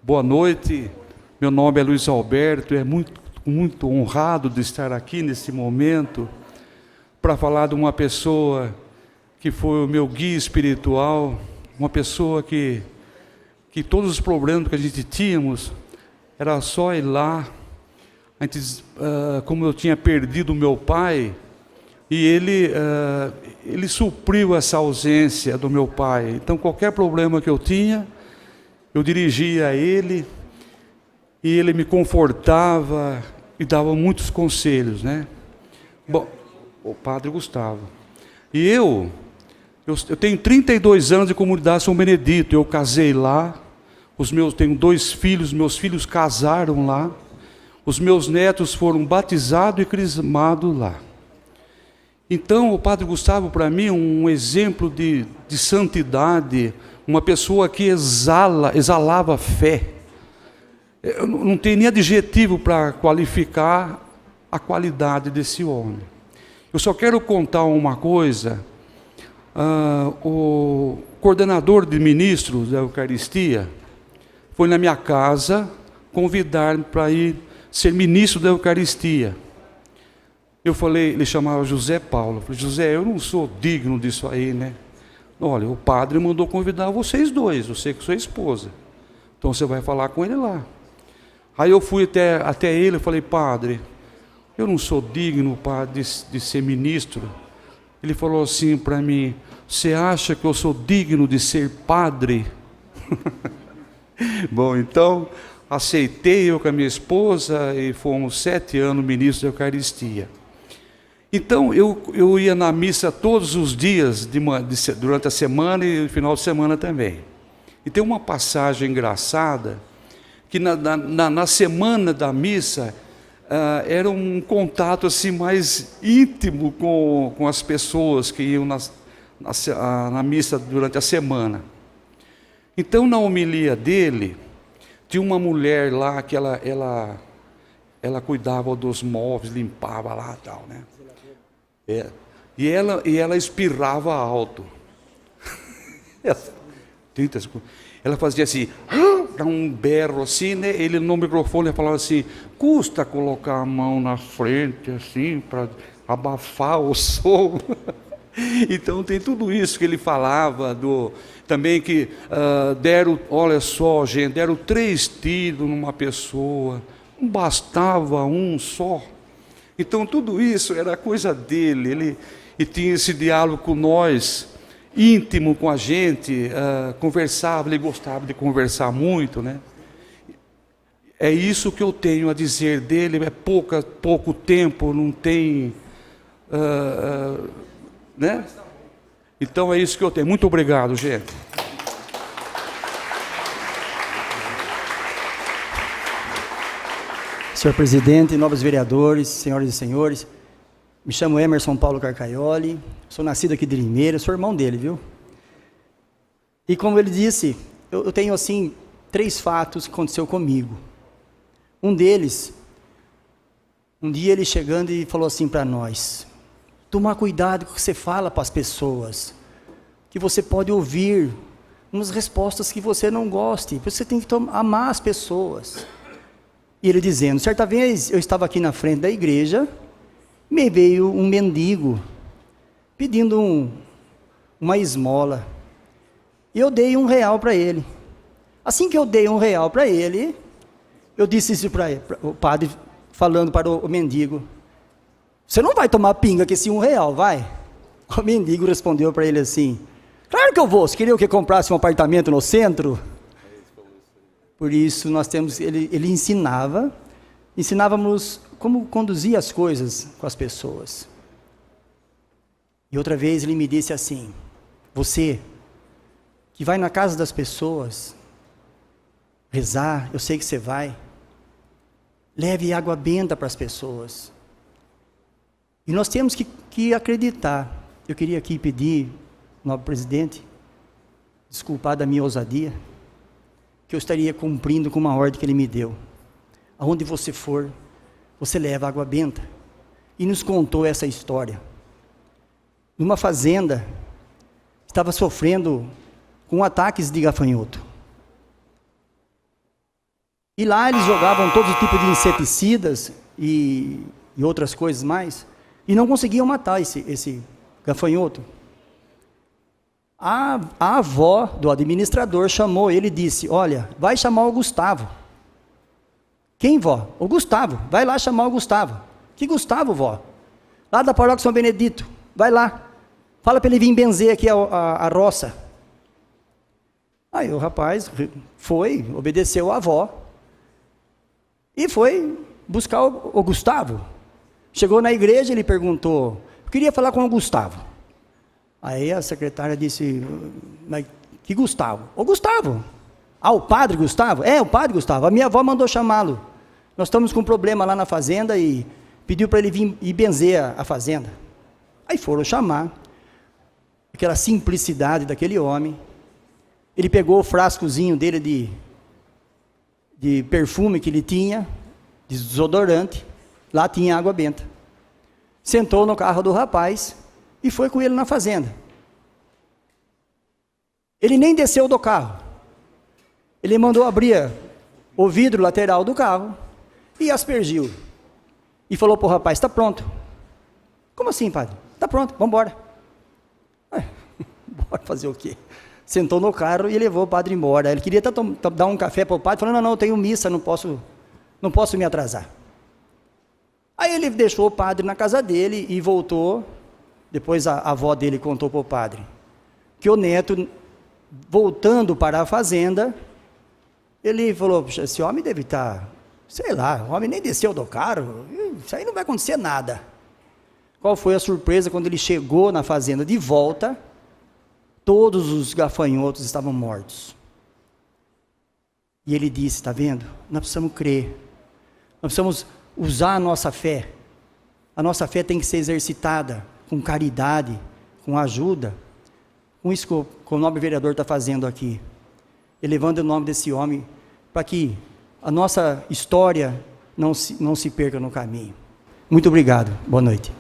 Boa noite, meu nome é Luiz Alberto, é muito honrado de estar aqui nesse momento para falar de uma pessoa que foi o meu guia espiritual, uma pessoa que todos os problemas que a gente tínhamos, era só ir lá. A gente, como eu tinha perdido o meu pai, e ele supriu essa ausência do meu pai. Então, qualquer problema que eu tinha, eu dirigia a ele, e ele me confortava e dava muitos conselhos, né? Bom, o Padre Gustavo. E eu tenho 32 anos de comunidade São Benedito. Eu casei lá, tenho 2 filhos, meus filhos casaram lá, os meus netos foram batizados e crismados lá. Então, o Padre Gustavo, para mim, é um exemplo de santidade, uma pessoa que exalava fé. Eu não tenho nem adjetivo para qualificar a qualidade desse homem. Eu só quero contar uma coisa. O coordenador de ministros da Eucaristia foi na minha casa convidar-me para ir ser ministro da Eucaristia. Eu falei, ele chamava José Paulo. Eu falei, José, eu não sou digno disso aí, né? Olha, o padre mandou convidar vocês dois, você com sua esposa. Então você vai falar com ele lá. Aí eu fui até ele e falei, padre, eu não sou digno, padre, de ser ministro. Ele falou assim para mim, você acha que eu sou digno de ser padre? Bom, então, aceitei eu com a minha esposa e fomos 7 anos ministros da Eucaristia. Então, eu ia na missa todos os dias, durante a semana e no final de semana também. E tem uma passagem engraçada, que na semana da missa, era um contato assim, mais íntimo com as pessoas que iam na missa durante a semana. Então, na homilia dele, tinha uma mulher lá que ela cuidava dos móveis, limpava lá e tal, né? E ela espirrava alto. Ela fazia assim, um berro assim, né? Ele no microfone falava assim, custa colocar a mão na frente assim, para abafar o som. Então tem tudo isso que ele falava, também que olha só, gente, deram 3 tiros numa pessoa, não bastava um só. Então tudo isso era coisa dele, e tinha esse diálogo com nós, íntimo com a gente, conversava, ele gostava de conversar muito, né? É isso que eu tenho a dizer dele, é pouco tempo, não tem... né? Então é isso que eu tenho. Muito obrigado, gente. Senhor presidente, novos vereadores, senhoras e senhores, me chamo Emerson Paulo Carcaioli, sou nascido aqui de Limeira, sou irmão dele, viu? E como ele disse, eu tenho assim 3 fatos que aconteceu comigo. Um deles, um dia ele chegando e falou assim para nós, tomar cuidado com o que você fala para as pessoas, que você pode ouvir umas respostas que você não goste, você tem que amar as pessoas. E ele dizendo, certa vez eu estava aqui na frente da igreja, me veio um mendigo, pedindo uma esmola, e eu dei R$1 para ele. Assim que eu dei R$1 para ele, eu disse isso para o padre, falando para o mendigo, você não vai tomar pinga com esse R$1, vai? O mendigo respondeu para ele assim, claro que eu vou, você queria que eu comprasse um apartamento no centro? Por isso nós temos, ele ensinávamos como conduzir as coisas com as pessoas. E outra vez ele me disse assim, você que vai na casa das pessoas, rezar, eu sei que você vai, leve água benta para as pessoas. E nós temos que acreditar. Eu queria aqui pedir, nobre presidente, desculpar da minha ousadia, que eu estaria cumprindo com uma ordem que ele me deu. Aonde você for, você leva água benta. E nos contou essa história. Numa fazenda, estava sofrendo com ataques de gafanhoto. E lá eles jogavam todo tipo de inseticidas e outras coisas mais, e não conseguiam matar esse gafanhoto. A avó do administrador chamou ele e disse: olha, vai chamar o Gustavo. Quem, vó? O Gustavo. Vai lá chamar o Gustavo. Que Gustavo, vó? Lá da paróquia São Benedito. Vai lá. Fala para ele vir benzer aqui a roça. Aí o rapaz foi, obedeceu a avó e foi buscar o Gustavo. Chegou na igreja, ele perguntou: eu queria falar com o Gustavo. Aí a secretária disse: mas que Gustavo? O Gustavo. Ah, o padre Gustavo? É, o padre Gustavo. A minha avó mandou chamá-lo. Nós estamos com um problema lá na fazenda e pediu para ele vir e benzer a fazenda. Aí foram chamar. Aquela simplicidade daquele homem. Ele pegou o frascozinho dele de perfume que ele tinha, de desodorante. Lá tinha água benta. Sentou no carro do rapaz e foi com ele na fazenda. Ele nem desceu do carro. Ele mandou abrir o vidro lateral do carro e aspergiu. E falou para o rapaz: está pronto. Como assim, padre? Está pronto, vamos embora. Bora fazer o quê? Sentou no carro e levou o padre embora. Ele queria até dar um café para o padre, falando: não, eu tenho missa, não posso me atrasar. Aí ele deixou o padre na casa dele e voltou. Depois a avó dele contou para o padre que o neto, voltando para a fazenda, ele falou: esse homem deve estar, sei lá, o homem nem desceu do carro, isso aí não vai acontecer nada. Qual foi a surpresa quando ele chegou na fazenda de volta? Todos os gafanhotos estavam mortos. E ele disse: está vendo? Nós precisamos crer. Nós precisamos usar a nossa fé. A nossa fé tem que ser exercitada com caridade, com ajuda. Com isso que o nobre vereador está fazendo aqui. Elevando o nome desse homem para que a nossa história não se perca no caminho. Muito obrigado. Boa noite.